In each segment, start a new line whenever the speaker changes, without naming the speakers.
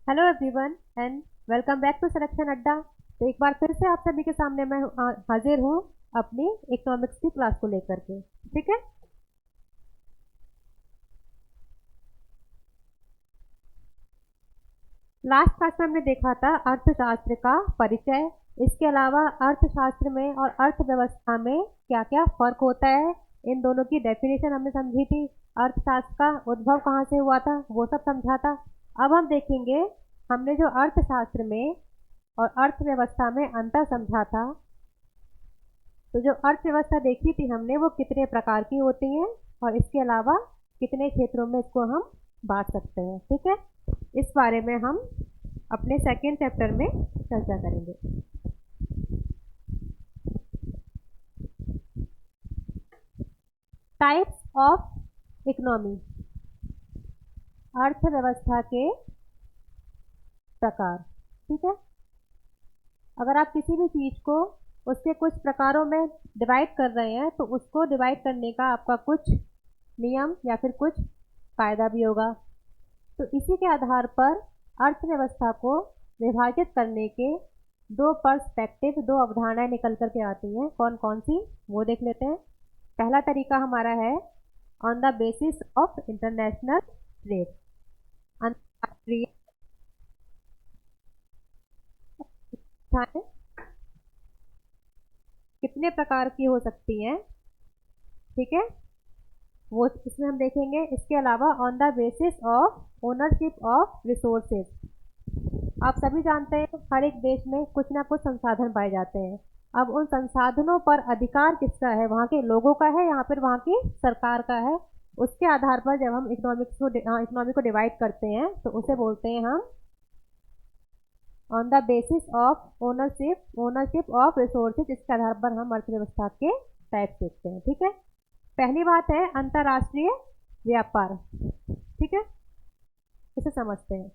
Hello everyone and welcome back to Selection Adda. तो एक बार फिर से आप सभी के सामने मैं हाजिर हूँ अपनी इकोनॉमिक्स की क्लास को लेकर के। ठीक है। लास्ट क्लास में हमने देखा था अर्थशास्त्र का परिचय। इसके अलावा अर्थशास्त्र में और अर्थव्यवस्था में क्या क्या फर्क होता है, इन दोनों की डेफिनेशन हमने समझी थी। अर्थशास्त्र का उद्भव कहाँ से हुआ था वो सब समझा था। अब हम देखेंगे हमने जो अर्थशास्त्र में और अर्थव्यवस्था में अंतर समझा था। तो जो अर्थव्यवस्था देखी थी हमने वो कितने प्रकार की होती हैं और इसके अलावा कितने क्षेत्रों में इसको हम बांट सकते हैं। ठीक है। इस बारे में हम अपने सेकेंड चैप्टर में चर्चा करेंगे। टाइप्स ऑफ इकोनॉमी, अर्थव्यवस्था के प्रकार। ठीक है। अगर आप किसी भी चीज को उसके कुछ प्रकारों में डिवाइड कर रहे हैं तो उसको डिवाइड करने का आपका कुछ नियम या फिर कुछ कायदा भी होगा। तो इसी के आधार पर अर्थव्यवस्था को विभाजित करने के दो पर्सपेक्टिव, दो अवधारणाएं निकल करके आती हैं। कौन कौन सी वो देख लेते हैं। पहला तरीका हमारा है on the basis of international trade, अंतर्राष्ट्रीय कितने प्रकार की हो सकती हैं। ठीक है, वो इसमें हम देखेंगे। इसके अलावा on the basis of ownership of resources. आप सभी जानते हैं हर एक देश में कुछ ना कुछ संसाधन पाए जाते हैं। अब उन संसाधनों पर अधिकार किसका है, वहाँ के लोगों का है या फिर वहाँ की सरकार का है। उसके आधार पर जब हम इकोनॉमी को डिवाइड करते हैं तो उसे बोलते हैं हम on the basis of ownership of resources. इसके आधार पर हम अर्थव्यवस्था के टाइप देखते हैं। ठीक है। पहली बात है अंतर्राष्ट्रीय व्यापार। ठीक है, इसे समझते हैं।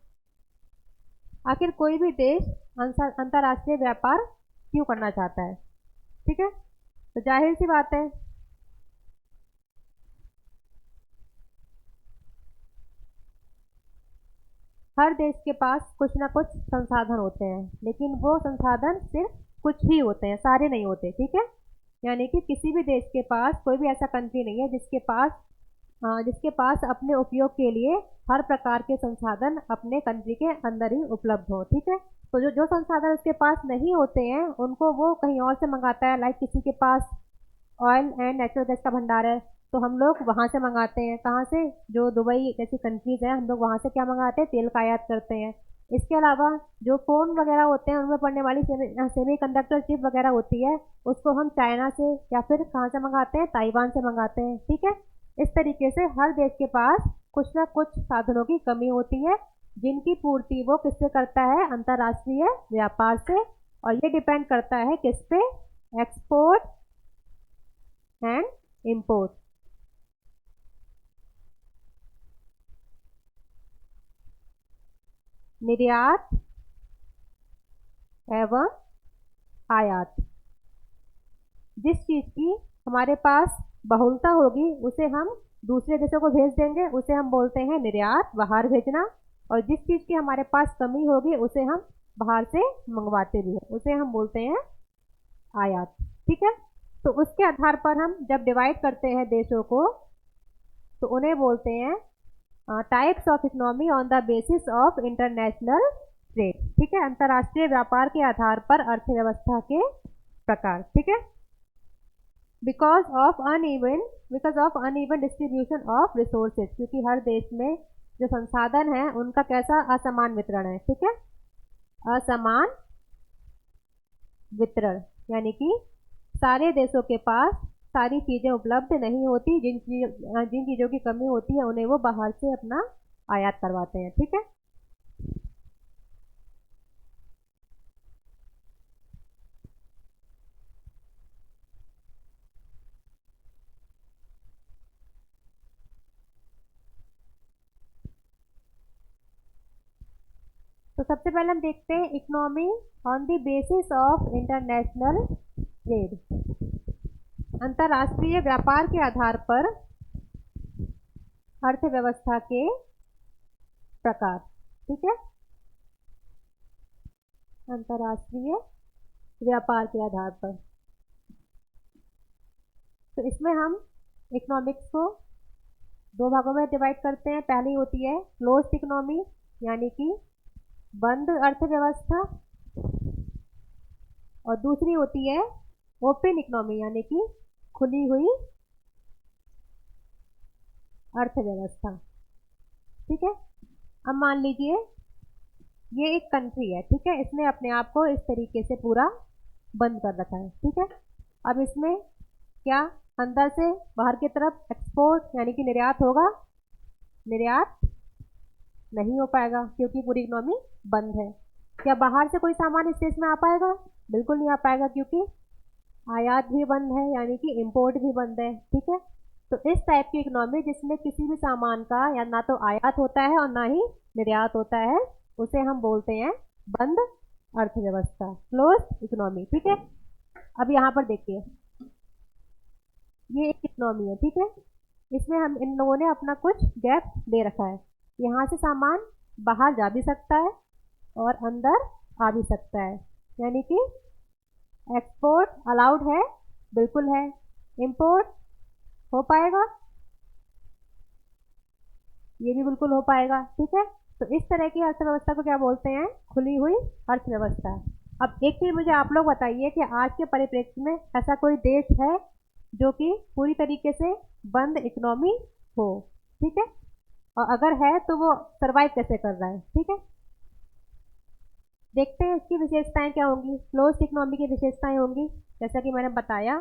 आखिर कोई भी देश अंतर्राष्ट्रीय व्यापार क्यों करना चाहता है। ठीक है, तो जाहिर सी बात है हर देश के पास कुछ ना कुछ संसाधन होते हैं, लेकिन वो संसाधन सिर्फ कुछ ही होते हैं, सारे नहीं होते। ठीक है, यानी कि किसी भी देश के पास, कोई भी ऐसा कंट्री नहीं है जिसके पास अपने उपयोग के लिए हर प्रकार के संसाधन अपने कंट्री के अंदर ही उपलब्ध हो। ठीक है, तो जो जो संसाधन उसके पास नहीं होते हैं उनको वो कहीं और से मंगाता है। लाइक किसी के पास ऑयल एंड नेचुरल गैस का भंडार है तो हम लोग वहाँ से मंगाते हैं। कहाँ से? जो दुबई जैसी कंट्रीज हैं, हम लोग वहाँ से क्या मंगाते हैं? तेल का आयात करते हैं। इसके अलावा जो फोन वगैरह होते हैं उनमें पड़ने वाली सेमी कंडक्टर चिप वगैरह होती है, उसको हम चाइना से या फिर कहाँ से मंगाते हैं? ताइवान से मंगाते हैं। ठीक है, इस तरीके से हर देश के पास कुछ ना कुछ साधनों की कमी होती है जिनकी पूर्ति वो किससे करता है? अंतर्राष्ट्रीय व्यापार से। और ये डिपेंड करता है किस पे? Export and import. निर्यात एवं आयात। जिस चीज की हमारे पास बहुलता होगी उसे हम दूसरे देशों को भेज देंगे, उसे हम बोलते हैं निर्यात, बाहर भेजना। और जिस चीज की हमारे पास कमी होगी उसे हम बाहर से मंगवाते भी हैं, उसे हम बोलते हैं आयात। ठीक है, तो उसके आधार पर हम जब डिवाइड करते हैं देशों को तो उन्हें बोलते हैं types of economy on the basis of international trade. ठीक है, अंतर्राष्ट्रीय व्यापार के आधार पर अर्थव्यवस्था के प्रकार। ठीक है, because of uneven distribution of resources, क्योंकि हर देश में जो संसाधन है उनका कैसा असमान वितरण है। ठीक है, असमान वितरण यानी कि सारे देशों के पास सारी चीजें उपलब्ध नहीं होती। जिन चीजों की कमी होती है उन्हें वो बाहर से अपना आयात करवाते हैं। ठीक है, तो सबसे पहले हम देखते हैं economy on the basis of international trade. अंतर्राष्ट्रीय व्यापार के आधार पर अर्थव्यवस्था के प्रकार। ठीक है, अंतर्राष्ट्रीय व्यापार के आधार पर। तो इसमें हम इकोनॉमिक्स को दो भागों में डिवाइड करते हैं। पहली होती है क्लोज्ड इकोनॉमी, यानी कि बंद अर्थव्यवस्था, और दूसरी होती है ओपन इकोनॉमी, यानी कि खुली हुई अर्थव्यवस्था। ठीक है, अब मान लीजिए ये एक कंट्री है, ठीक है, इसने अपने आप को इस तरीके से पूरा बंद कर रखा है। ठीक है, अब इसमें क्या अंदर से बाहर की तरफ एक्सपोर्ट यानी कि निर्यात होगा? निर्यात नहीं हो पाएगा क्योंकि पूरी इकोनॉमी बंद है। क्या बाहर से कोई सामान इस देश में आ पाएगा? बिल्कुल नहीं आ पाएगा क्योंकि आयात भी बंद है, यानी कि इंपोर्ट भी बंद है। ठीक है, तो इस टाइप की इकोनॉमी जिसमें किसी भी सामान का या ना तो आयात होता है और ना ही निर्यात होता है, उसे हम बोलते हैं बंद अर्थव्यवस्था, क्लोज्ड इकोनॉमी। ठीक है, अब यहाँ पर देखिए ये एक इकोनॉमी है। ठीक है, इसमें हम इन लोगों ने अपना कुछ गैप दे रखा है। यहाँ से सामान बाहर जा भी सकता है और अंदर आ भी सकता है, यानी कि एक्सपोर्ट अलाउड है, बिल्कुल है। इंपोर्ट हो पाएगा, ये भी बिल्कुल हो पाएगा। ठीक है, तो इस तरह की अर्थव्यवस्था को क्या बोलते हैं? खुली हुई अर्थव्यवस्था। अब एक चीज मुझे आप लोग बताइए कि आज के परिप्रेक्ष्य में ऐसा कोई देश है जो कि पूरी तरीके से बंद इकोनॉमी हो? ठीक है, और अगर है तो वो सरवाइव कैसे कर रहा है? ठीक है, देखते हैं इसकी विशेषताएं क्या होंगी। क्लोज्ड इकोनॉमी की विशेषताएं होंगी जैसा कि मैंने बताया,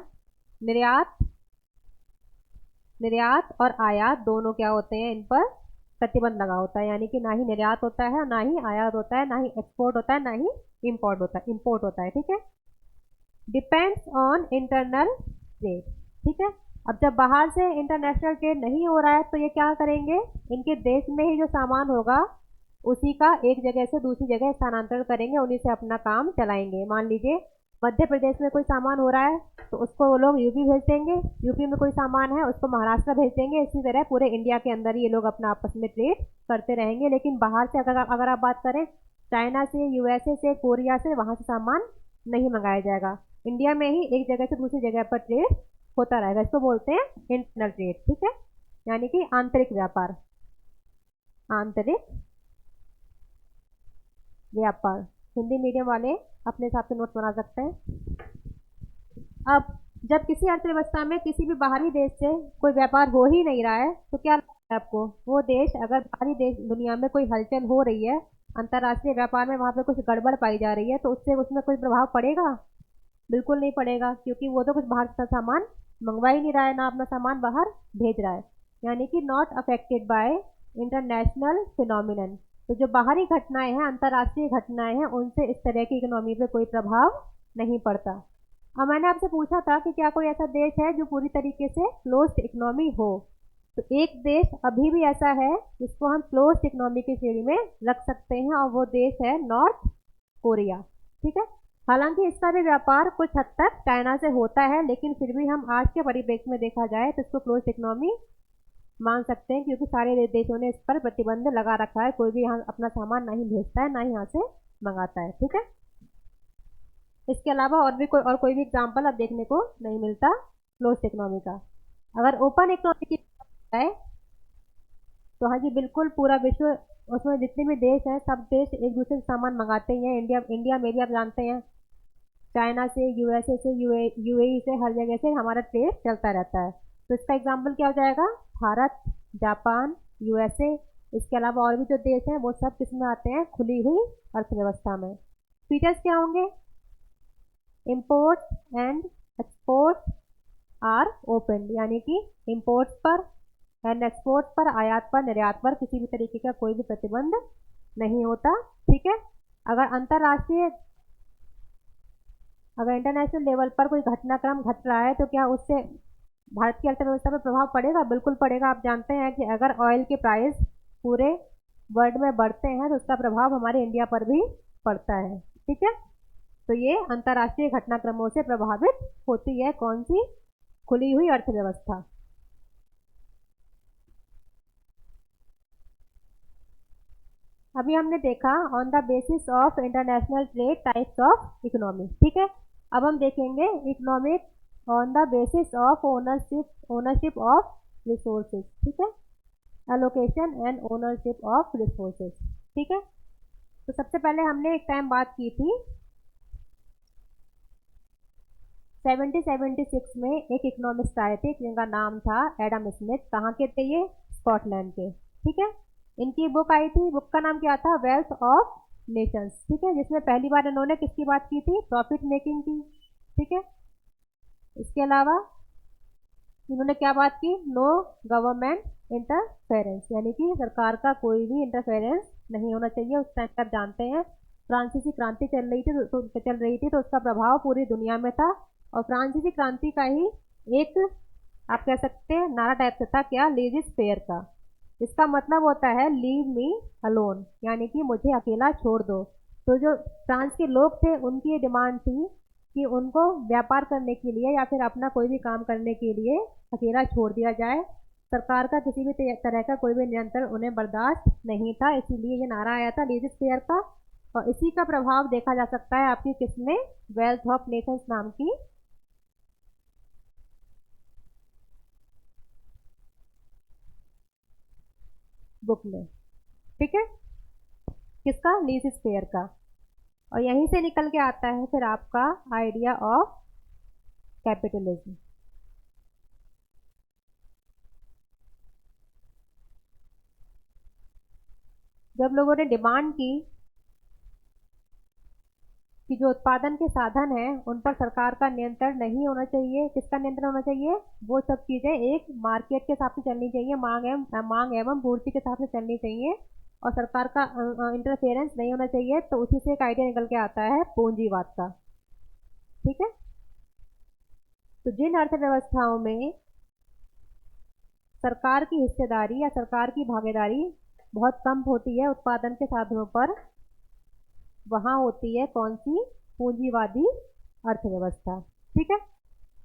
निर्यात और आयात दोनों क्या होते हैं, इन पर प्रतिबंध लगा होता है, यानी कि ना ही निर्यात होता है, ना ही आयात होता है, ना ही एक्सपोर्ट होता है, ना ही इंपोर्ट होता है। ठीक है, डिपेंड्स ऑन इंटरनल ट्रेड। ठीक है, अब जब बाहर से इंटरनेशनल ट्रेड नहीं हो रहा है तो ये क्या करेंगे, इनके देश में ही जो सामान होगा उसी का एक जगह से दूसरी जगह स्थानांतरण करेंगे, उन्हीं से अपना काम चलाएंगे। मान लीजिए मध्य प्रदेश में कोई सामान हो रहा है तो उसको वो लोग यूपी भेज देंगे, यूपी में कोई सामान है उसको महाराष्ट्र भेज देंगे। इसी तरह पूरे इंडिया के अंदर ये लोग अपना आपस में ट्रेड करते रहेंगे। लेकिन बाहर से अगर आप बात करें, चाइना से, यूएसए से, कोरिया से, वहां से सामान नहीं मंगाया जाएगा। इंडिया में ही एक जगह से दूसरी जगह पर ट्रेड होता रहेगा। इसको बोलते हैं इंटरनल ट्रेड। ठीक है, यानी कि आंतरिक व्यापार, आंतरिक व्यापार। हिंदी मीडियम वाले अपने हिसाब से नोट बना सकते हैं। अब जब किसी अर्थव्यवस्था में किसी भी बाहरी देश से कोई व्यापार हो ही नहीं रहा है तो क्या लगता है आपको, वो देश अगर बाहरी देश दुनिया में कोई हलचल हो रही है, अंतर्राष्ट्रीय व्यापार में वहां पे कुछ गड़बड़ पाई जा रही है, तो उससे उसमें कोई प्रभाव पड़ेगा? बिल्कुल नहीं पड़ेगा क्योंकि वो तो कुछ बाहर का सामान मंगवा ही नहीं रहा है, ना अपना सामान बाहर भेज रहा है, यानी कि not affected by international phenomenon. तो जो बाहरी घटनाएं हैं, अंतर्राष्ट्रीय घटनाएं हैं, उनसे इस तरह की इकोनॉमी पे कोई प्रभाव नहीं पड़ता। अब मैंने आपसे पूछा था कि क्या कोई ऐसा देश है जो पूरी तरीके से क्लोज्ड इकोनॉमी हो, तो एक देश अभी भी ऐसा है जिसको हम क्लोज्ड इकोनॉमी की श्रेणी में रख सकते हैं और वो देश है नॉर्थ कोरिया। ठीक है, हालांकि इसका भी व्यापार कुछ हद तक चाइना से होता है, लेकिन फिर भी हम आज के परिप्रेक्ष्य में देखा जाए तो इसको क्लोज्ड इकोनॉमी मान सकते हैं क्योंकि सारे देशों ने इस पर प्रतिबंध लगा रखा है। कोई भी यहाँ अपना सामान नहीं भेजता है, ना ही यहाँ से मंगाता है। ठीक है, इसके अलावा और कोई भी एग्जाम्पल अब देखने को नहीं मिलता क्लोज्ड इकोनॉमी का। अगर ओपन इकोनॉमी की बात है तो हाँ जी बिल्कुल, पूरा विश्व, उसमें जितने भी देश हैं सब देश एक दूसरे से सामान मंगाते ही हैं। इंडिया में भी आप जानते हैं चाइना से, यूएसए से, यूएई से, हर जगह से हमारा ट्रेड चलता रहता है। तो इसका एग्जाम्पल क्या हो जाएगा, भारत, जापान, यूएसए। इसके अलावा और भी जो देश हैं वो सब किस में आते हैं, खुली हुई अर्थव्यवस्था में। फीचर्स क्या होंगे, import and export are open, यानी कि इंपोर्ट्स पर एंड एक्सपोर्ट पर, आयात पर, निर्यात पर किसी भी तरीके का कोई भी प्रतिबंध नहीं होता। ठीक है, अगर इंटरनेशनल लेवल पर कोई घटनाक्रम घट रहा है तो क्या उससे भारत की अर्थव्यवस्था पर प्रभाव पड़ेगा? बिल्कुल पड़ेगा। आप जानते हैं कि अगर ऑयल के प्राइस पूरे वर्ल्ड में बढ़ते हैं तो उसका प्रभाव हमारे इंडिया पर भी पड़ता है। ठीक है, तो ये अंतर्राष्ट्रीय घटनाक्रमों से प्रभावित होती है कौन सी, खुली हुई अभी हमने देखा on the basis of international trade types of economy, ठीक है। अब हम देखेंगे economic on the basis of ownership of resources, ठीक है, allocation and ownership of resources, ठीक है। तो सबसे पहले हमने एक टाइम बात की थी 1776 में एक इकोनॉमिस्ट आए थे जिनका नाम था एडम स्मिथ। कहाँ के थे ये? स्कॉटलैंड के, ठीक है। इनकी बुक आई थी, बुक का नाम क्या था? वेल्थ ऑफ नेशंस, ठीक है, जिसमें पहली बार इन्होंने किसकी बात की थी? प्रॉफिट मेकिंग की, ठीक है। इसके अलावा इन्होंने क्या बात की? नो गवर्नमेंट इंटरफेरेंस, यानी कि सरकार का कोई भी इंटरफेरेंस नहीं होना चाहिए। उस टाइम पर जानते हैं फ्रांसीसी क्रांति चल रही थी तो उसका प्रभाव पूरी दुनिया में था। और फ्रांसीसी क्रांति का ही एक आप कह सकते हैं नारा टाइप से था, क्या? लीजिस फेयर का, इसका मतलब होता है लीव मी अलोन, यानी कि मुझे अकेला छोड़ दो। तो जो फ्रांस के लोग थे उनकी ये डिमांड थी कि उनको व्यापार करने के लिए या फिर अपना कोई भी काम करने के लिए अकेला छोड़ दिया जाए। सरकार का किसी भी तरह का कोई भी नियंत्रण उन्हें बर्दाश्त नहीं था, इसीलिए ये नारा आया था लीजिस फेयर का। और इसी का प्रभाव देखा जा सकता है आपकी किसमें? वेल्थ ऑफ नेशंस नाम की बुक में, ठीक है, किसका? लीजिस फेयर का। और यहीं से निकल के आता है फिर आपका आइडिया ऑफ कैपिटलिज्म। जब लोगों ने डिमांड की कि जो उत्पादन के साधन हैं उन पर सरकार का नियंत्रण नहीं होना चाहिए, किसका नियंत्रण होना चाहिए? वो सब चीजें एक मार्केट के हिसाब से चलनी चाहिए, मांग एवं पूर्ति के हिसाब से चलनी चाहिए, और सरकार का इंटरफेरेंस नहीं होना चाहिए। तो उसी से एक आइडिया निकल के आता है पूंजीवाद का, ठीक है। तो जिन अर्थव्यवस्थाओं में सरकार की हिस्सेदारी या सरकार की भागीदारी बहुत कम होती है उत्पादन के साधनों पर, वहां होती है कौन सी? पूंजीवादी अर्थव्यवस्था, ठीक है।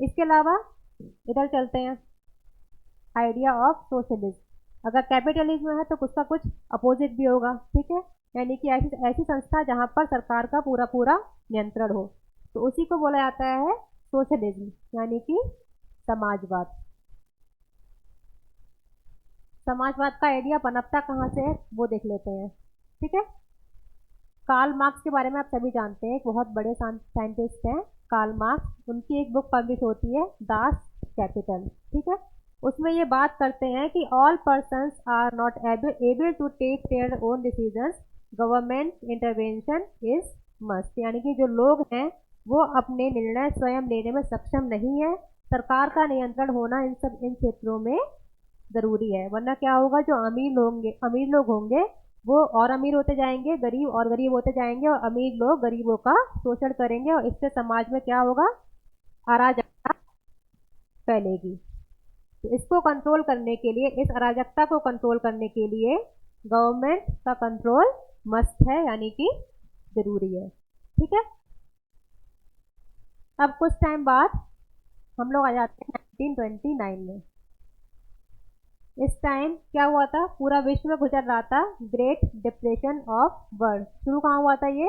इसके अलावा इधर चलते हैं, आइडिया ऑफ सोशलिज्म। अगर कैपिटलिज्म है तो उसका कुछ अपोजिट भी होगा, ठीक है, यानी कि ऐसी ऐसी संस्था जहां पर सरकार का पूरा पूरा नियंत्रण हो, तो उसी को बोला जाता है सोशलिज्म, यानी कि समाजवाद। समाजवाद का आइडिया पनपता कहाँ से है वो देख लेते हैं, ठीक है। कार्ल मार्क्स के बारे में आप सभी जानते हैं, एक बहुत बड़े साइंटिस्ट हैं कार्ल मार्क्स। उनकी एक बुक पब्लिश होती है दास कैपिटल, ठीक है। उसमें ये बात करते हैं कि all persons are not able to take their own decisions, government intervention is must, यानी कि जो लोग हैं वो अपने निर्णय स्वयं लेने में सक्षम नहीं है, सरकार का नियंत्रण होना इन क्षेत्रों में जरूरी है। वरना क्या होगा? जो अमीर लोग होंगे वो और अमीर होते जाएंगे, गरीब और गरीब होते जाएंगे, और अमीर लोग गरीबों का शोषण करेंगे, और इससे समाज में क्या होगा? अराजकता फैलेगी। तो इसको कंट्रोल करने के लिए, इस अराजकता को कंट्रोल करने के लिए गवर्नमेंट का कंट्रोल मस्ट है, यानी कि जरूरी है, ठीक है। अब कुछ टाइम बाद हम लोग आ जाते हैं 1929 में। इस टाइम क्या हुआ था? पूरा विश्व में गुजर रहा था ग्रेट डिप्रेशन ऑफ वर्ल्ड। शुरू कहाँ हुआ था ये?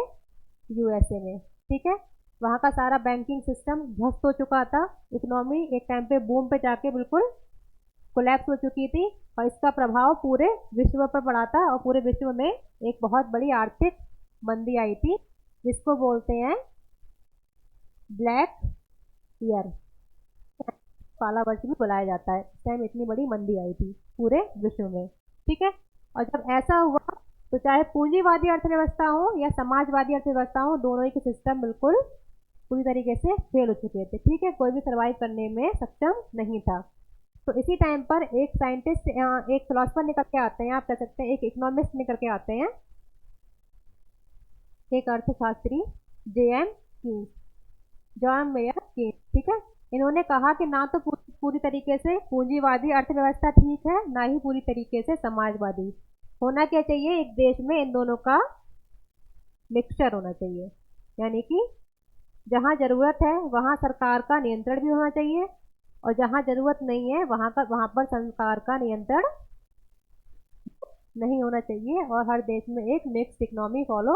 यूएसए में, ठीक है। वहाँ का सारा बैंकिंग सिस्टम ध्वस्त हो चुका था, इकोनॉमी एक टाइम पे बूम पे जाके बिल्कुल कोलैप्स हो चुकी थी, और इसका प्रभाव पूरे विश्व पर पड़ा था, और पूरे विश्व में एक बहुत बड़ी आर्थिक मंदी आई थी, जिसको बोलते हैं ब्लैक ईयर, काला वर्ष भी बुलाया जाता है। इस टाइम इतनी बड़ी मंदी आई थी पूरे विश्व में, ठीक है। और जब ऐसा हुआ तो चाहे पूंजीवादी अर्थव्यवस्था हो या समाजवादी अर्थव्यवस्था हो, दोनों ही के सिस्टम बिल्कुल पूरी तरीके से फेल हो चुके थे, ठीक है, कोई भी सर्वाइव करने में सक्षम नहीं था। तो इसी टाइम पर एक साइंटिस्ट, एक फिलोसफर निकल के आते हैं, आप कह सकते हैं एक इकोनॉमिस्ट निकल के आते हैं, एक अर्थशास्त्री J.M. Keynes, John mayor Keynes, ठीक है। इन्होंने कहा कि ना तो पूरी तरीके से पूंजीवादी अर्थव्यवस्था ठीक है, ना ही पूरी तरीके से समाजवादी। होना क्या चाहिए? एक देश में इन दोनों का मिक्सचर होना चाहिए, यानी कि जहां जरूरत है वहां सरकार का नियंत्रण भी होना चाहिए, और जहां जरूरत नहीं है वहां पर सरकार का नियंत्रण नहीं होना चाहिए और हर देश में एक मिक्स्ड इकोनॉमी फॉलो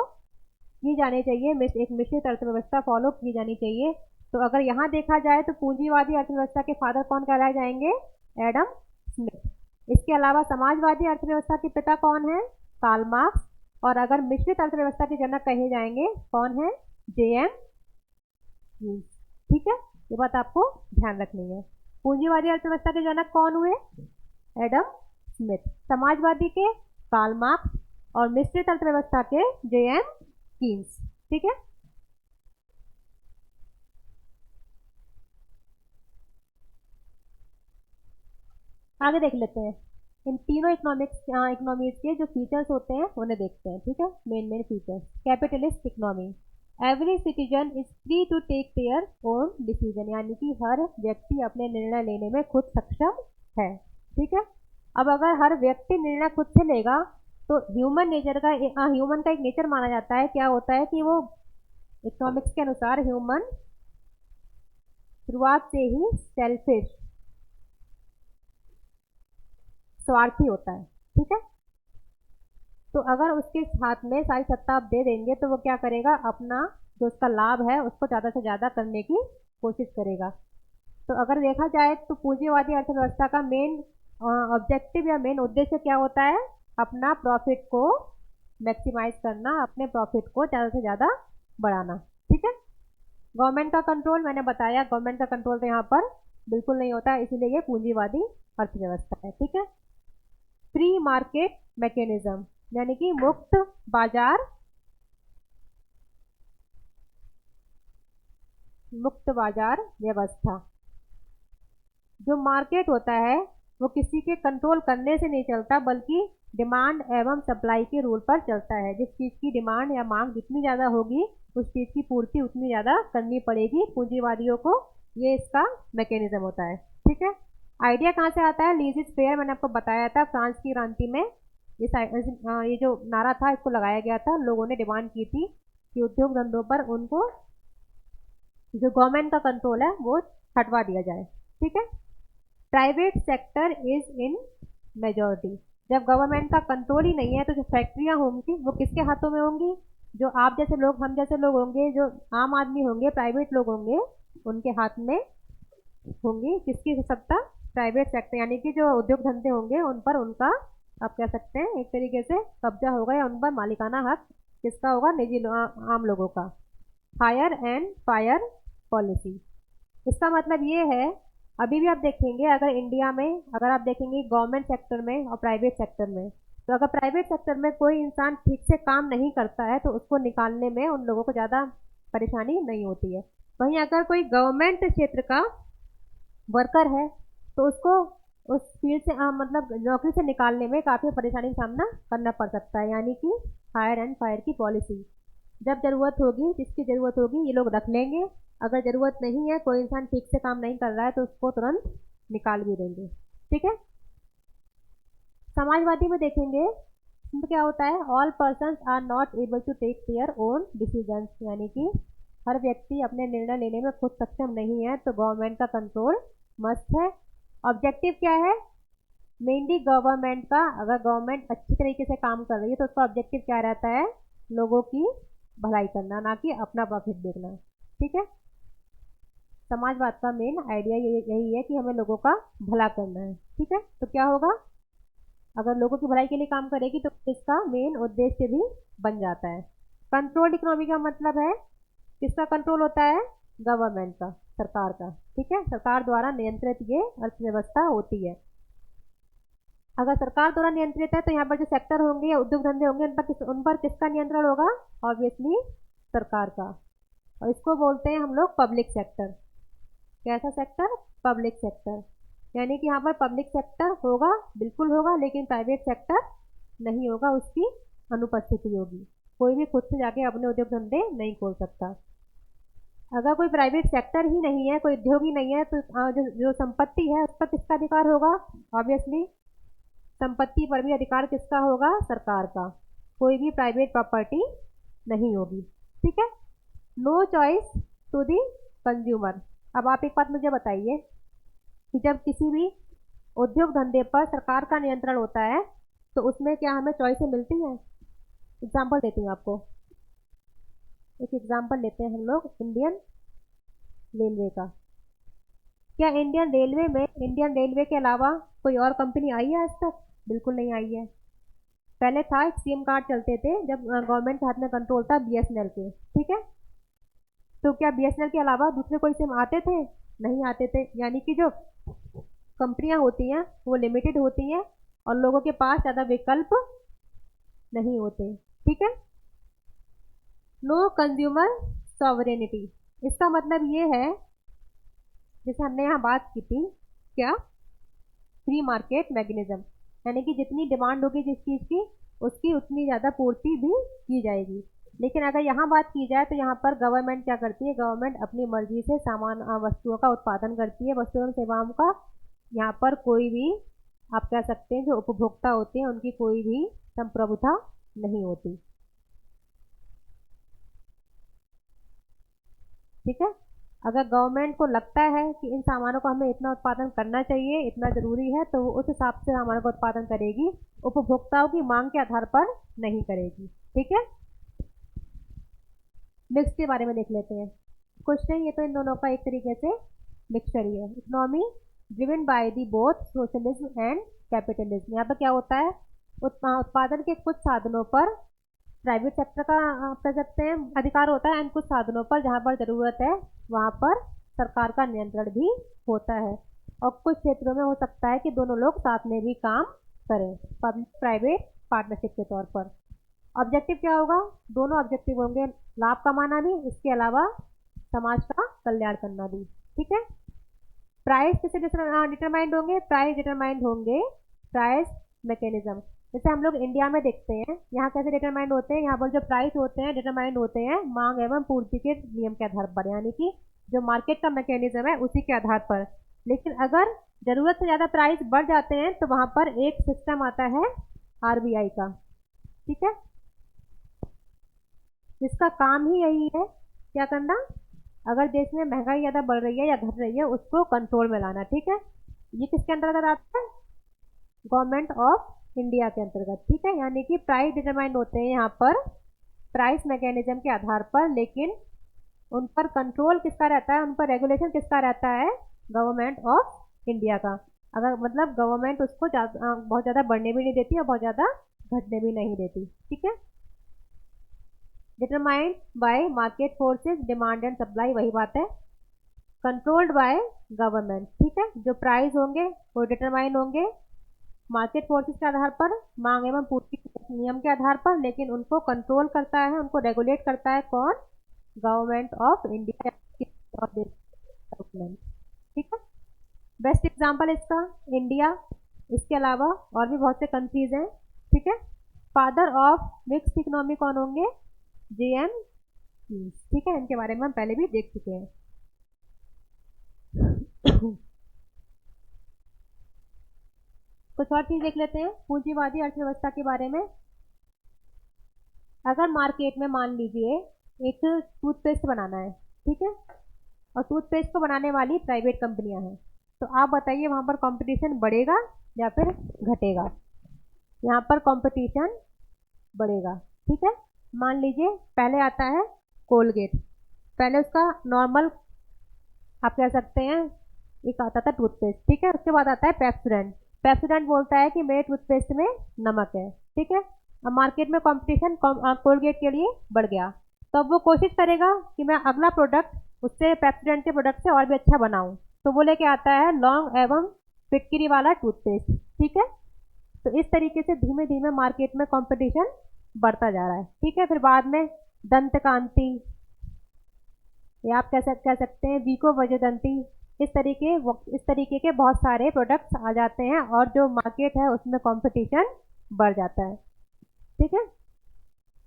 की जानी चाहिए, एक मिश्रित अर्थव्यवस्था फॉलो की जानी चाहिए। तो अगर यहाँ देखा जाए तो पूंजीवादी अर्थव्यवस्था के फादर कौन कहलाए जाएंगे? Adam Smith. इसके अलावा समाजवादी अर्थव्यवस्था के पिता कौन है? Karl Marx. और अगर मिश्रित अर्थव्यवस्था के जनक कहे जाएंगे कौन है? जे.एम. कीन्स। ठीक है, ये बात आपको ध्यान रखनी है। पूंजीवादी अर्थव्यवस्था के जनक कौन हुए? Adam Smith. समाजवादी के कार्ल मार्क्स और मिश्रित अर्थव्यवस्था के जे.एम. कीन्स। ठीक है, आगे देख लेते हैं। इन तीनों इकोनॉमीज के जो फीचर्स होते हैं उन्हें देखते हैं। ठीक है, main features. Capitalist economy, every citizen is free to take their own decision, यानी कि हर व्यक्ति अपने निर्णय लेने में खुद सक्षम है। ठीक है, अब अगर हर व्यक्ति निर्णय खुद से लेगा तो ह्यूमन का एक नेचर माना जाता है, क्या होता है कि वो इकोनॉमिक्स के अनुसार ह्यूमन शुरुआत से ही सेल्फिश, स्वार्थी होता है। ठीक है, तो अगर उसके हाथ में सारी सत्ता आप दे देंगे तो वो क्या करेगा? अपना जो उसका लाभ है उसको ज़्यादा से ज़्यादा करने की कोशिश करेगा। तो अगर देखा जाए तो पूंजीवादी अर्थव्यवस्था का मेन ऑब्जेक्टिव या मेन उद्देश्य क्या होता है? अपना प्रॉफिट को मैक्सिमाइज करना, अपने प्रॉफिट को ज़्यादा से ज़्यादा बढ़ाना। ठीक है, गवर्नमेंट का कंट्रोल मैंने बताया, गवर्नमेंट का कंट्रोल तो यहाँ पर बिल्कुल नहीं होता, इसीलिए ये पूंजीवादी अर्थव्यवस्था है। ठीक है, फ्री मार्केट मैकेनिज्म, यानी कि मुक्त बाजार व्यवस्था। जो मार्केट होता है वो किसी के कंट्रोल करने से नहीं चलता, बल्कि डिमांड एवं सप्लाई के रूल पर चलता है। जिस चीज़ की डिमांड या मांग जितनी ज़्यादा होगी उस चीज़ की पूर्ति उतनी ज़्यादा करनी पड़ेगी पूंजीवादियों को। ये इसका मैकेनिज्म होता है। ठीक है, आइडिया कहाँ से आता है? लीज इज फेयर, मैंने आपको बताया था फ्रांस की क्रांति में ये जो नारा था इसको लगाया गया था। लोगों ने डिमांड की थी कि उद्योग धंधों पर उनको जो गवर्नमेंट का कंट्रोल है वो हटवा दिया जाए। ठीक है, private sector is in majority, जब गवर्नमेंट का कंट्रोल ही नहीं है तो जो फैक्ट्रियां होंगी वो किसके हाथों में होंगी? जो आप जैसे लोग, हम जैसे लोग होंगे, जो आम आदमी होंगे, प्राइवेट लोग होंगे, उनके हाथ में होंगी किसकी सत्ता? प्राइवेट सेक्टर, यानी कि जो उद्योग धंधे होंगे उन पर उनका, आप कह सकते हैं एक तरीके से कब्जा होगा, या उन पर मालिकाना हक किसका होगा? निजी आम लोगों का। हायर एंड फायर पॉलिसी, इसका मतलब ये है, अभी भी आप देखेंगे अगर इंडिया में अगर आप देखेंगे गवर्नमेंट सेक्टर में और प्राइवेट सेक्टर में, तो अगर प्राइवेट सेक्टर में कोई इंसान ठीक से काम नहीं करता है तो उसको निकालने में उन लोगों को ज़्यादा परेशानी नहीं होती है। वहीं अगर कोई गवर्नमेंट क्षेत्र का वर्कर है तो उसको उस फील्ड से मतलब नौकरी से निकालने में काफ़ी परेशानी का सामना करना पड़ सकता है। यानी कि हायर एंड फायर की पॉलिसी, जब ज़रूरत होगी, जिसकी ज़रूरत होगी ये लोग रख लेंगे, अगर ज़रूरत नहीं है, कोई इंसान ठीक से काम नहीं कर रहा है तो उसको तुरंत निकाल भी देंगे। ठीक है, समाजवादी में देखेंगे तो क्या होता है? All persons are not able to take their own decisions, यानी कि हर व्यक्ति अपने निर्णय लेने में खुद सक्षम नहीं है, तो गवर्नमेंट का कंट्रोल मस्ट है। ऑब्जेक्टिव क्या है? मेनली गवर्नमेंट का, अगर गवर्नमेंट अच्छी तरीके से काम कर रही है तो उसका ऑब्जेक्टिव क्या रहता है? लोगों की भलाई करना, ना कि अपना प्रॉफिट देखना। ठीक है, समाजवाद का मेन आइडिया यही है कि हमें लोगों का भला करना है। ठीक है, तो क्या होगा? अगर लोगों की भलाई के लिए काम करेगी तो इसका मेन उद्देश्य भी बन जाता है। कंट्रोल्ड इकोनॉमी का मतलब है किसका कंट्रोल होता है? गवर्नमेंट का, सरकार का। ठीक है, सरकार द्वारा नियंत्रित ये अर्थव्यवस्था होती है। अगर सरकार द्वारा नियंत्रित है तो यहाँ पर जो सेक्टर होंगे या उद्योग धंधे होंगे उन पर किसका नियंत्रण होगा? ऑब्वियसली सरकार का। और इसको बोलते हैं हम लोग पब्लिक सेक्टर। कैसा सेक्टर? पब्लिक सेक्टर, यानी कि यहाँ पर पब्लिक सेक्टर होगा, बिल्कुल होगा, लेकिन प्राइवेट सेक्टर नहीं होगा, उसकी अनुपस्थिति होगी। कोई भी खुद से जाके अपने उद्योग धंधे नहीं खोल सकता। अगर कोई प्राइवेट सेक्टर ही नहीं है, कोई उद्योग ही नहीं है, तो जो संपत्ति है उस पर किसका अधिकार होगा? ऑब्वियसली संपत्ति पर भी अधिकार किसका होगा? सरकार का। कोई भी प्राइवेट प्रॉपर्टी नहीं होगी। ठीक है, no choice to the consumer. अब आप एक बात मुझे बताइए कि जब किसी भी उद्योग धंधे पर सरकार का नियंत्रण होता है तो उसमें क्या हमें चॉइसें मिलती हैं? एग्जाम्पल देती हूँ आपको, एक एग्जाम्पल लेते हैं हम लोग इंडियन रेलवे का। क्या इंडियन रेलवे के अलावा कोई और कंपनी आई है आज तक? बिल्कुल नहीं आई है। पहले था एक सिम कार्ड चलते थे जब गवर्नमेंट के हाथ में कंट्रोल था बीएसएनएल के, ठीक है। तो क्या बीएसएनएल के अलावा दूसरे कोई सिम आते थे? नहीं आते थे। यानी कि जो कंपनियां होती हैं वो लिमिटेड होती हैं और लोगों के पास ज़्यादा विकल्प नहीं होते, ठीक है। नो कंज्यूमर सॉवरेनिटी, इसका मतलब ये है, जैसे हमने यहाँ बात की थी, क्या, फ्री मार्केट मैकेनिज्म, यानी कि जितनी डिमांड होगी जिस चीज़ की उसकी उतनी ज़्यादा पूर्ति भी की जाएगी। लेकिन अगर यहाँ बात की जाए तो यहाँ पर गवर्नमेंट क्या करती है? गवर्नमेंट अपनी मर्जी से सामान वस्तुओं का उत्पादन करती है, वस्तुओं एवं सेवाओं का। यहाँ पर कोई भी, आप कह सकते हैं जो उपभोक्ता होते हैं उनकी कोई भी संप्रभुता नहीं होती, ठीक है। अगर गवर्नमेंट को लगता है कि इन सामानों को हमें इतना उत्पादन करना चाहिए, इतना ज़रूरी है, तो वो उस हिसाब से सामानों का उत्पादन करेगी, उपभोक्ताओं की मांग के आधार पर नहीं करेगी, ठीक है। मिक्स के बारे में देख लेते हैं। कुछ नहीं, ये तो इन दोनों का एक तरीके से मिक्सचर ही है। Economy driven by the both socialism and capitalism. यहाँ पर क्या होता है? उत्पादन के कुछ साधनों पर प्राइवेट सेक्टर का कह सकते हैं अधिकार होता है, एंड कुछ साधनों पर जहाँ पर ज़रूरत है वहाँ पर सरकार का नियंत्रण भी होता है। और कुछ क्षेत्रों में हो सकता है कि दोनों लोग साथ में भी काम करें, पब्लिक प्राइवेट पार्टनरशिप के तौर पर। ऑब्जेक्टिव क्या होगा? दोनों ऑब्जेक्टिव होंगे, लाभ कमाना भी, इसके अलावा समाज का कल्याण करना भी, ठीक है। प्राइस किसे डिटरमाइंड होंगे? प्राइस डिटरमाइंड होंगे प्राइस मैकेनिज्म। जैसे हम लोग इंडिया में देखते हैं, यहाँ कैसे डिटरमाइंड होते हैं? यहाँ पर जो प्राइस होते हैं डिटरमाइंड होते हैं मांग एवं पूर्ति के नियम के आधार पर, यानी कि जो मार्केट का मैकेनिज्म है उसी के आधार पर। लेकिन अगर जरूरत से ज़्यादा प्राइस बढ़ जाते हैं तो वहाँ पर एक सिस्टम आता है आरबीआई का, ठीक है, जिसका काम ही यही है, क्या करना? अगर देश में महंगाई ज़्यादा बढ़ रही है या घट रही है उसको कंट्रोल में लाना, ठीक है। ये किसके अंतर्गत आता है? गवर्नमेंट ऑफ इंडिया के अंतर्गत, ठीक है। यानी कि प्राइस डिटरमाइंड होते हैं यहाँ पर प्राइस मैकेनिज्म के आधार पर, लेकिन उन पर कंट्रोल किसका रहता है? उन पर रेगुलेशन किसका रहता है? गवर्नमेंट ऑफ इंडिया का। अगर मतलब गवर्नमेंट उसको बहुत ज़्यादा बढ़ने भी नहीं देती और बहुत ज़्यादा घटने भी नहीं देती, ठीक है। Determined by market forces, demand and supply, वही बात है। कंट्रोल्ड बाय गवर्नमेंट, ठीक है। जो प्राइस होंगे वो डिटरमाइन होंगे मार्केट फोर्सेस के आधार पर, मांग एवं पूर्ति के नियम के आधार पर, लेकिन उनको कंट्रोल करता है, उनको रेगुलेट करता है कौन? गवर्नमेंट ऑफ इंडिया, ठीक है। बेस्ट एग्जांपल इसका इंडिया, इसके अलावा और भी बहुत से कंट्रीज हैं, ठीक है। फादर ऑफ मिक्स्ड इकोनॉमी कौन होंगे? जेएम कीन्स, ठीक है। इनके बारे में हम पहले भी देख चुके हैं। कुछ और चीज देख लेते हैं पूंजीवादी अर्थव्यवस्था के बारे में। अगर मार्केट में मान लीजिए एक टूथपेस्ट बनाना है, ठीक है, और टूथपेस्ट को बनाने वाली प्राइवेट कंपनियां हैं, तो आप बताइए वहां पर कंपटीशन बढ़ेगा या फिर घटेगा? यहाँ पर कंपटीशन बढ़ेगा, ठीक है। मान लीजिए पहले आता है कोलगेट, पहले उसका नॉर्मल आप कह सकते हैं एक आता था टूथपेस्ट, ठीक है। उसके बाद आता है पेप्सोडेंट। पेप्सोडेंट बोलता है कि मेरे टूथपेस्ट में नमक है, ठीक है। अब मार्केट में कंपटीशन कोलगेट के लिए बढ़ गया, तो अब वो कोशिश करेगा कि मैं अगला प्रोडक्ट उससे पेप्सोडेंट के प्रोडक्ट से और भी अच्छा बनाऊं, तो वो लेके आता है लॉन्ग एवं फिटकिरी वाला टूथपेस्ट, ठीक है। तो इस तरीके से धीमे धीमे मार्केट में कंपटीशन बढ़ता जा रहा है, ठीक है। फिर बाद में दंतकांति, या आप कह सकते हैं वीको वज्रदंती, इस तरीके के बहुत सारे प्रोडक्ट्स आ जाते हैं और जो मार्केट है उसमें कंपटीशन बढ़ जाता है, ठीक है।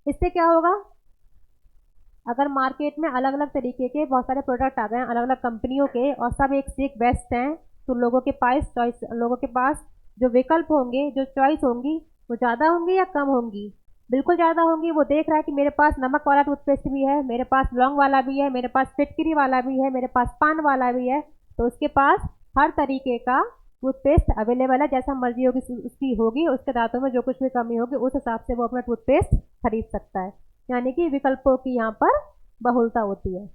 इससे क्या होगा? अगर मार्केट में अलग अलग तरीके के बहुत सारे प्रोडक्ट आ गए हैं अलग अलग कंपनियों के और सब एक से एक बेस्ट हैं, तो लोगों के पास जो विकल्प होंगे, जो चॉइस होंगी, वो ज़्यादा होंगी या कम होंगी? बिल्कुल ज़्यादा होंगी। वो देख रहा है कि मेरे पास नमक वाला टूथपेस्ट भी है, मेरे पास लौंग वाला भी है, मेरे पास फिटकिरी वाला भी है, मेरे पास पान वाला भी है, तो उसके पास हर तरीके का टूथपेस्ट अवेलेबल है, जैसा मर्जी होगी उसकी होगी, उसके दांतों में जो कुछ भी कमी होगी उस हिसाब से वो अपना टूथपेस्ट खरीद सकता है। यानी कि विकल्पों की यहाँ पर बहुलता होती है।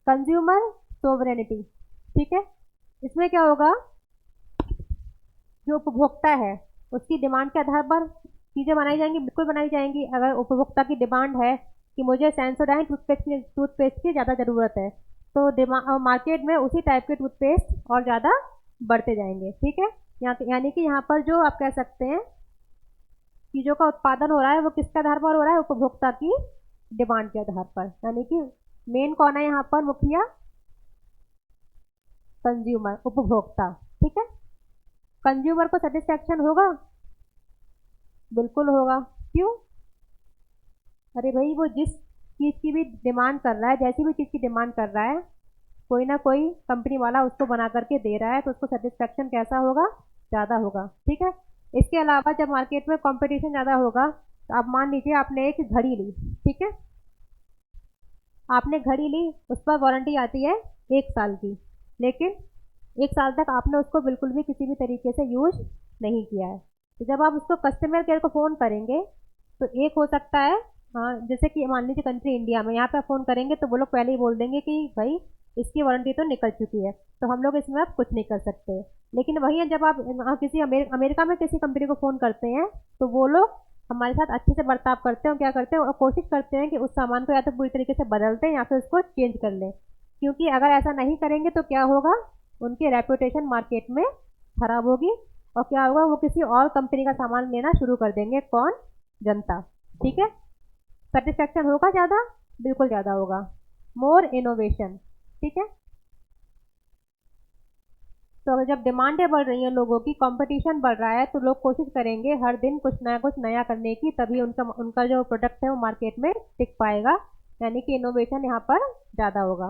कंज्यूमर सोवरेनिटी, ठीक है, इसमें क्या होगा, जो उपभोक्ता है उसकी डिमांड के आधार पर चीज़ें बनाई जाएंगी, बिल्कुल बनाई जाएंगी। अगर उपभोक्ता की डिमांड है कि मुझे सेंसोडाइन टूथपेस्ट की ज़्यादा ज़रूरत है, तो मार्केट में उसी टाइप के टूथपेस्ट और ज़्यादा बढ़ते जाएंगे, ठीक है। यानी कि यहाँ पर जो आप कह सकते हैं चीज़ों का उत्पादन हो रहा है वो किसके आधार पर हो रहा है, उपभोक्ता की डिमांड के आधार पर। यानी कि मेन कौन है यहाँ पर मुखिया, कंज्यूमर, उपभोक्ता, ठीक है। कंज्यूमर को सेटिस्फैक्शन होगा, बिल्कुल होगा। क्यों, अरे भाई वो जिस चीज़ की भी डिमांड कर रहा है, जैसी भी चीज़ की डिमांड कर रहा है, कोई ना कोई कंपनी वाला उसको बना करके दे रहा है, तो उसको सेटिस्फैक्शन कैसा होगा, ज़्यादा होगा, ठीक है। इसके अलावा जब मार्केट में कंपटीशन ज़्यादा होगा, तो आप मान लीजिए आपने एक घड़ी ली, ठीक है, आपने घड़ी ली, उस पर वारंटी आती है 1 साल की, लेकिन 1 साल तक आपने उसको बिल्कुल भी किसी भी तरीके से यूज नहीं किया है। तो जब आप उसको कस्टमर केयर को फ़ोन करेंगे, तो एक हो सकता है, हाँ, जैसे कि मान लीजिए कंट्री इंडिया में, यहाँ पे फ़ोन करेंगे तो वो लोग पहले ही बोल देंगे कि भाई इसकी वारंटी तो निकल चुकी है, तो हम लोग इसमें अब कुछ नहीं कर सकते। लेकिन वही है, जब आप किसी अमेरिका में किसी कंपनी को फ़ोन करते हैं, तो वो लोग हमारे साथ अच्छे से बर्ताव करते हैं, और क्या करते हैं, और कोशिश करते हैं कि उस सामान को या तो पूरी तरीके से बदल दें या फिर उसको चेंज कर लें। क्योंकि अगर ऐसा नहीं करेंगे तो क्या होगा, उनकी रेपुटेशन मार्केट में खराब होगी, और क्या होगा, वो किसी और कंपनी का सामान लेना शुरू कर देंगे। कौन, जनता, ठीक है। सेटिस्फैक्शन होगा ज़्यादा, बिल्कुल ज़्यादा होगा। मोर इनोवेशन, ठीक है। तो अगर जब डिमांडें बढ़ रही हैं, लोगों की कंपटीशन बढ़ रहा है, तो लोग कोशिश करेंगे हर दिन कुछ नया करने की, तभी उनका उनका जो प्रोडक्ट है वो मार्केट में टिक पाएगा। यानी कि इनोवेशन यहाँ पर ज़्यादा होगा।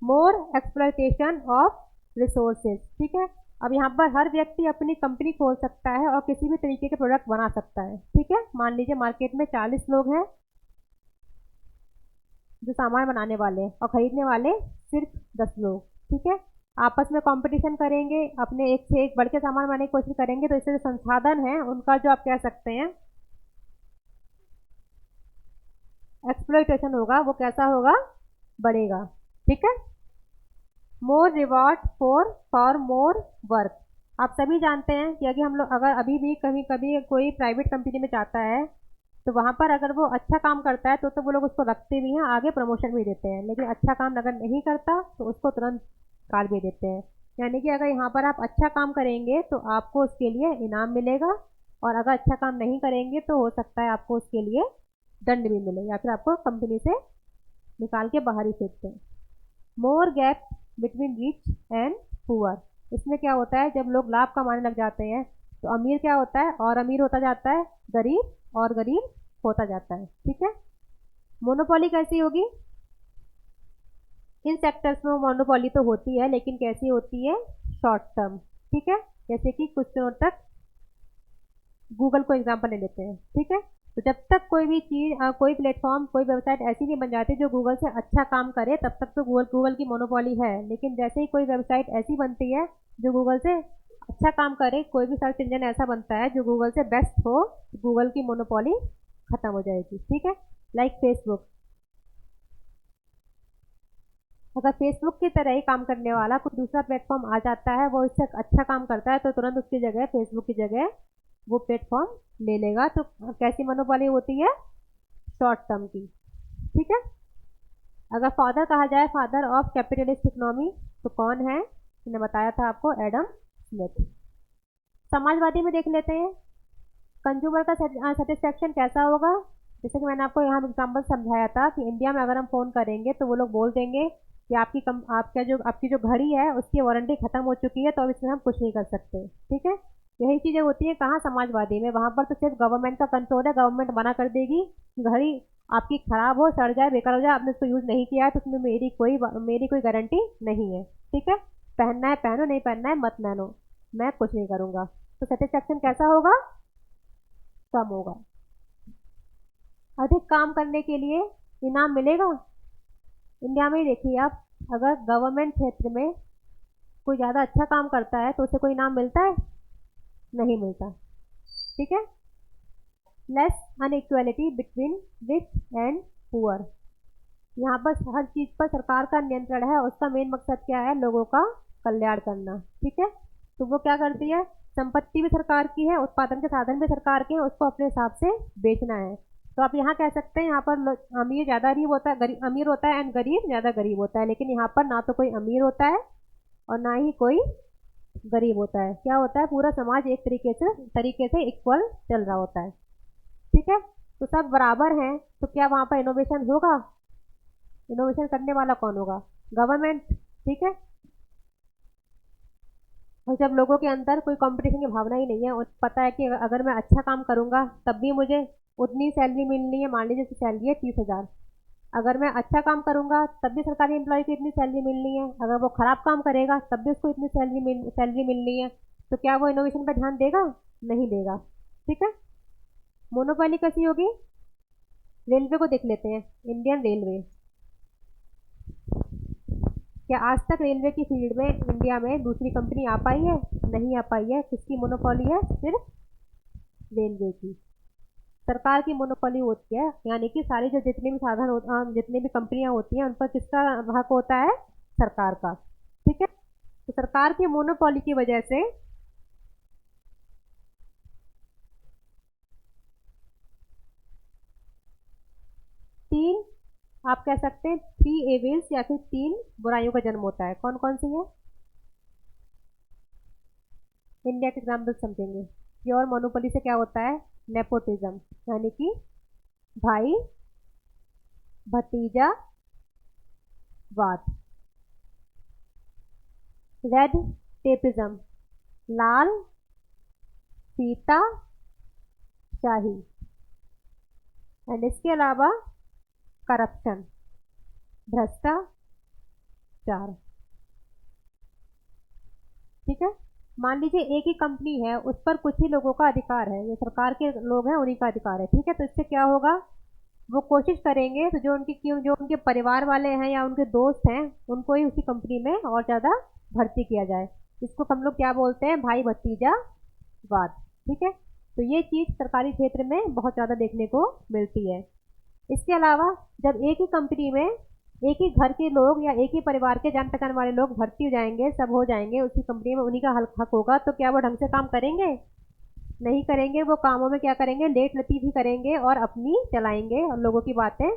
मोर एक्सप्लॉयटेशन ऑफ रिसोर्सेज, ठीक है। अब यहाँ पर हर व्यक्ति अपनी कंपनी खोल सकता है और किसी भी तरीके के प्रोडक्ट बना सकता है, ठीक है। मान लीजिए मार्केट में 40 लोग हैं जो सामान बनाने वाले हैं, और खरीदने वाले सिर्फ 10 लोग, ठीक है। आपस में कंपटीशन करेंगे, अपने एक से एक बढ़ के सामान बनाने की कोशिश करेंगे, तो इससे जो संसाधन है उनका, जो आप कह सकते हैं एक्सप्लॉयटेशन होगा, वो कैसा होगा, बढ़ेगा, ठीक है। मोर रिवॉर्ड फॉर मोर वर्क। आप सभी जानते हैं कि अगर हम लोग, अगर अभी भी कभी कभी कोई प्राइवेट कंपनी में जाता है, तो वहाँ पर अगर वो अच्छा काम करता है तो वो लोग उसको रखते भी हैं, आगे प्रमोशन भी देते हैं। लेकिन अच्छा काम अगर नहीं करता तो उसको तुरंत निकाल भी देते हैं। यानी कि अगर यहाँ पर आप अच्छा काम करेंगे तो आपको उसके लिए इनाम मिलेगा, और अगर अच्छा काम नहीं करेंगे तो हो सकता है आपको उसके लिए दंड भी मिले, या फिर आपको कंपनी से निकाल के बाहर ही फेंक दें। More gap between rich and poor, इसमें क्या होता है, जब लोग लाभ कमाने लग जाते हैं तो अमीर क्या होता है, और अमीर होता जाता है, गरीब और गरीब होता जाता है, ठीक है। मोनोपोली कैसी होगी, इन सेक्टर्स में मोनोपोली तो होती है, लेकिन कैसी होती है, शॉर्ट टर्म, ठीक है। जैसे कि कुछ दिनों तक, गूगल को एग्जांपल ले लेते हैं, ठीक है। तो जब तक कोई भी चीज़, कोई प्लेटफॉर्म, कोई वेबसाइट ऐसी नहीं बन जाती जो गूगल से अच्छा काम करे, तब तक तो गूगल की मोनोपोली है। लेकिन जैसे ही कोई वेबसाइट ऐसी बनती है जो गूगल से अच्छा काम करे, कोई भी सर्च इंजन ऐसा बनता है जो गूगल से बेस्ट हो, तो गूगल की मोनोपोली खत्म हो जाएगी, ठीक है। लाइक फेसबुक, अगर फेसबुक की तरह ही काम करने वाला कोई दूसरा प्लेटफॉर्म आ जाता है, वो इससे अच्छा काम करता है, तो तुरंत उसकी जगह, फेसबुक की जगह वो प्लेटफॉर्म ले लेगा। तो कैसी मोनोपोली होती है, शॉर्ट टर्म की, ठीक है। अगर फादर कहा जाए, फादर ऑफ कैपिटलिस्ट इकोनॉमी, तो कौन है, मैंने बताया था आपको, एडम स्मिथ। समाजवादी में देख लेते हैं, कंज्यूमर का सेटिस्फैक्शन कैसा होगा। जैसे कि मैंने आपको यहाँ एग्जाम्पल समझाया था कि इंडिया में अगर हम फ़ोन करेंगे तो वो लोग बोल देंगे कि आपकी जो घड़ी है उसकी वारंटी खत्म हो चुकी है, तो अब इसमें हम कुछ नहीं कर सकते, ठीक है। यही चीज़ें होती हैं कहाँ, समाजवादी में। वहाँ पर तो सिर्फ गवर्नमेंट का कंट्रोल है, गवर्नमेंट मना कर देगी, घड़ी आपकी खराब हो, सड़ जाए, बेकार हो जाए, आपने उसको यूज़ नहीं किया है, तो उसमें मेरी कोई गारंटी नहीं है, ठीक है। पहनना है पहनो, नहीं पहनना है मत पहनो, मैं कुछ नहीं करूँगा। तो सेटिस्फैक्शन कैसा होगा, कम होगा। अधिक काम करने के लिए इनाम मिलेगा। इंडिया में ही देखिए आप, अगर गवर्नमेंट क्षेत्र में कोई ज़्यादा अच्छा काम करता है तो उसे कोई इनाम मिलता है? नहीं मिलता। ठीक है। Less inequality between rich and poor. यहाँ पर हर चीज़ पर सरकार का नियंत्रण है, उसका मेन मकसद क्या है? लोगों का कल्याण करना। ठीक है। तो वो क्या करती है? संपत्ति भी सरकार की है, उत्पादन के साधन भी सरकार के हैं, उसको अपने हिसाब से बेचना है। तो आप यहाँ कह सकते हैं यहाँ पर अमीर ज़्यादा गरीब होता है, अमीर होता है एंड गरीब ज़्यादा गरीब होता है, लेकिन यहाँ पर ना तो कोई अमीर होता है और ना ही कोई गरीब होता है। क्या होता है? पूरा समाज एक तरीके से इक्वल चल रहा होता है। ठीक है। तो सब बराबर हैं, तो क्या वहाँ पर इनोवेशन होगा? इनोवेशन करने वाला कौन होगा? गवर्नमेंट। ठीक है। और जब लोगों के अंदर कोई कंपटीशन की भावना ही नहीं है, उन्हें पता है कि अगर मैं अच्छा काम करूंगा तब भी मुझे उतनी सैलरी मिलनी है। मान लीजिए उसकी सैलरी है 30,000, अगर मैं अच्छा काम करूंगा तब भी सरकारी एम्प्लॉय को इतनी सैलरी मिलनी है, अगर वो खराब काम करेगा तब भी उसको इतनी सैलरी मिलनी है। तो क्या वो इनोवेशन पर ध्यान देगा? नहीं देगा। ठीक है। मोनोपोली कैसी होगी? रेलवे को देख लेते हैं, इंडियन रेलवे। क्या आज तक रेलवे की फील्ड में इंडिया में दूसरी कंपनी आ पाई है? नहीं आ पाई है। किसकी मोनोपोली है? सिर्फ रेलवे की। सरकार की मोनोपोली होती है, यानी कि सारी जो जितने भी जितनी भी कंपनियां होती हैं उन पर किसका हक होता है? सरकार का। ठीक है। तो सरकार की मोनोपोली की वजह से तीन, आप कह सकते हैं 3 एविल्स या फिर 3 बुराइयों का जन्म होता है। कौन कौन सी है? इंडिया के एग्जाम्पल समझेंगे। प्योर मोनोपोली से क्या होता है? नेपोटिज्म, यानी कि भाई भतीजा वाद। रेड टेपिज्म, लाल फीता शाही। एंड इसके अलावा करप्शन, भ्रष्टाचार। ठीक है। मान लीजिए एक ही कंपनी है, उस पर कुछ ही लोगों का अधिकार है, जो सरकार के लोग हैं उन्हीं का अधिकार है। ठीक है। तो इससे क्या होगा? वो कोशिश करेंगे तो जो उनके परिवार वाले हैं या उनके दोस्त हैं उनको ही उसी कंपनी में और ज़्यादा भर्ती किया जाए। इसको हम लोग क्या बोलते हैं? भाई भतीजा वाद। ठीक है। तो ये चीज़ सरकारी क्षेत्र में बहुत ज़्यादा देखने को मिलती है। इसके अलावा जब एक ही कंपनी में एक ही घर के लोग या एक ही परिवार के जान पहचान वाले लोग भर्ती हो जाएंगे, सब हो जाएंगे उसी कंपनी में, उन्हीं का हक होगा, तो क्या वो ढंग से काम करेंगे? नहीं करेंगे। वो कामों में क्या करेंगे? लेट लतीफ़ी करेंगे और अपनी चलाएंगे और लोगों की बातें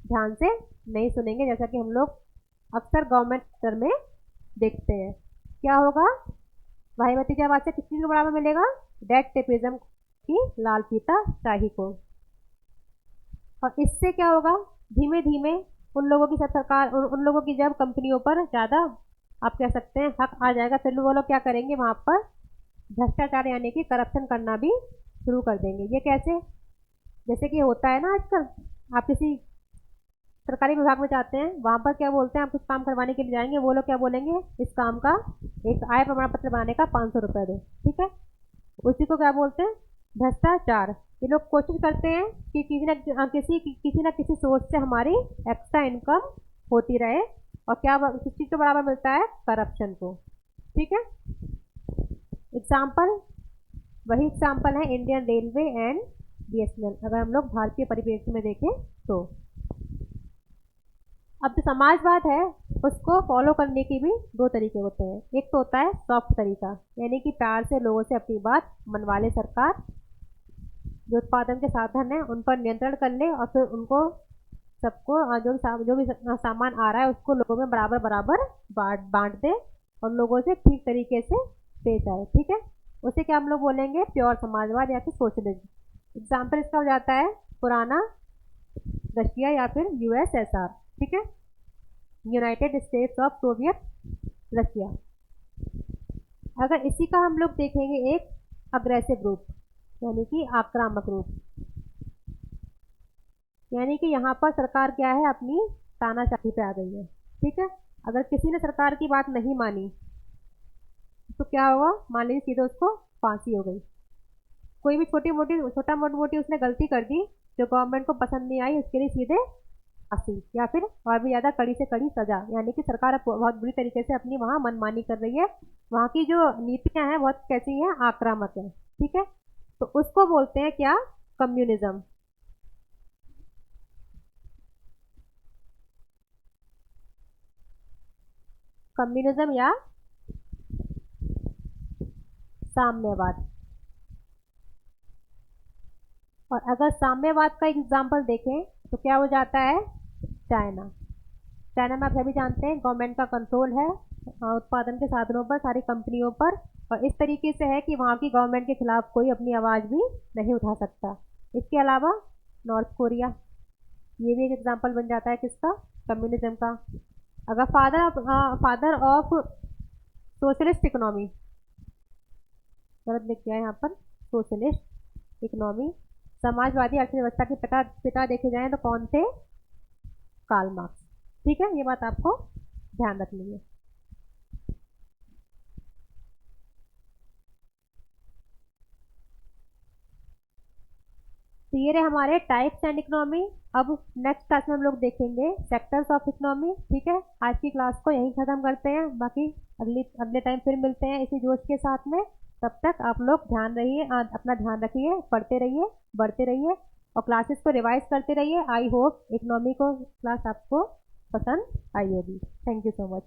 ध्यान से नहीं सुनेंगे, जैसा कि हम लोग अक्सर गवर्नमेंट सेक्टर में देखते हैं। क्या होगा? भाई भतीजावाद से किस चीज़ को बढ़ावा मिलेगा? डेट टेपिज्म की, लाल फीता शाही को। और इससे क्या होगा? धीमे धीमे उन लोगों की सब सरकार उन लोगों की जब कंपनियों पर ज़्यादा, आप कह सकते हैं, हक आ जाएगा, फिर वो लोग क्या करेंगे? वहाँ पर भ्रष्टाचार यानी कि करप्शन करना भी शुरू कर देंगे। ये कैसे? जैसे कि होता है ना आजकल, आप किसी सरकारी विभाग में जाते हैं, वहाँ पर क्या बोलते हैं? आप कुछ काम करवाने के लिए जाएंगे, वो लोग क्या बोलेंगे? इस काम का एक आय प्रमाण पत्र बनाने का 500 रुपये दो। ठीक है। उसी को क्या बोलते हैं? भ्रष्टाचार। ये लोग कोशिश करते हैं कि किसी न किसी सोर्स से हमारी एक्स्ट्रा इनकम होती रहे, और क्या किस चीज़ को बराबर मिलता है? करप्शन को। ठीक है। एग्जाम्पल, वही एग्जाम्पल है इंडियन रेलवे एंड BSNL, अगर हम लोग भारतीय परिप्रेक्ष्य में देखें तो। अब जो समाजवाद है उसको फॉलो करने की भी दो तरीके होते हैं। एक तो होता है सॉफ्ट तरीका, यानी कि प्यार से लोगों से अपनी बात मनवा ले सरकार, जो उत्पादन के साधन हैं उन पर नियंत्रण कर ले, और फिर उनको सबको जो भी सामान आ रहा है उसको लोगों में बराबर बराबर बांट दे और लोगों से ठीक तरीके से पेश आए। ठीक है। उसे क्या हम लोग बोलेंगे? प्योर समाजवाद या फिर सोशलिज्म। एग्जाम्पल इसका हो जाता है पुराना रशिया या फिर USSR। ठीक है। United states of Soviet Russia. अगर इसी का हम लोग देखेंगे एक अग्रेसिव रूप, यानी कि आक्रामक रूप, यानी कि यहाँ पर सरकार क्या है? अपनी तानाशाही पे आ गई है। ठीक है। अगर किसी ने सरकार की बात नहीं मानी तो क्या होगा? मान लीजिए सीधे उसको फांसी हो गई। कोई भी छोटा मोटी उसने गलती कर दी जो गवर्नमेंट को पसंद नहीं आई, उसके लिए सीधे फांसी या फिर और भी ज्यादा कड़ी से कड़ी सजा, यानी कि सरकार अब बहुत बुरी तरीके से अपनी वहाँ मनमानी कर रही है। वहाँ की जो नीतियां हैं बहुत कैसी हैं, आक्रामक है। ठीक है, तो उसको बोलते हैं क्या, कम्युनिज्म। कम्युनिज्म या साम्यवाद। और अगर साम्यवाद का एग्जाम्पल देखें तो क्या हो जाता है, चाइना। चाइना में आप सभी जानते हैं गवर्नमेंट का कंट्रोल है उत्पादन के साधनों पर, सारी कंपनियों पर, और इस तरीके से है कि वहाँ की गवर्नमेंट के खिलाफ कोई अपनी आवाज़ भी नहीं उठा सकता। इसके अलावा नॉर्थ कोरिया, ये भी एक एग्जाम्पल बन जाता है किसका, कम्युनिज्म का। अगर फादर ऑफ सोशलिस्ट इकोनॉमी, गलत लिख दिया है यहाँ पर, सोशलिस्ट इकोनॉमी, समाजवादी अर्थव्यवस्था के पिता पिता देखे जाएं तो कौन थे, कार्ल मार्क्स। ठीक है, ये बात आपको ध्यान रखनी है। तो ये रहे हमारे टाइप्स एंड इकोनॉमी। अब नेक्स्ट क्लास में हम लोग देखेंगे सेक्टर्स ऑफ इकोनॉमी। ठीक है, आज की क्लास को यहीं खत्म करते हैं, बाकी अगले टाइम फिर मिलते हैं इसी जोश के साथ में। तब तक आप लोग ध्यान रहिए, अपना ध्यान रखिए, पढ़ते रहिए, बढ़ते रहिए, और क्लासेस को रिवाइज करते रहिए। आई होप इकोनॉमी को क्लास आपको पसंद आई होगी। Thank you so much.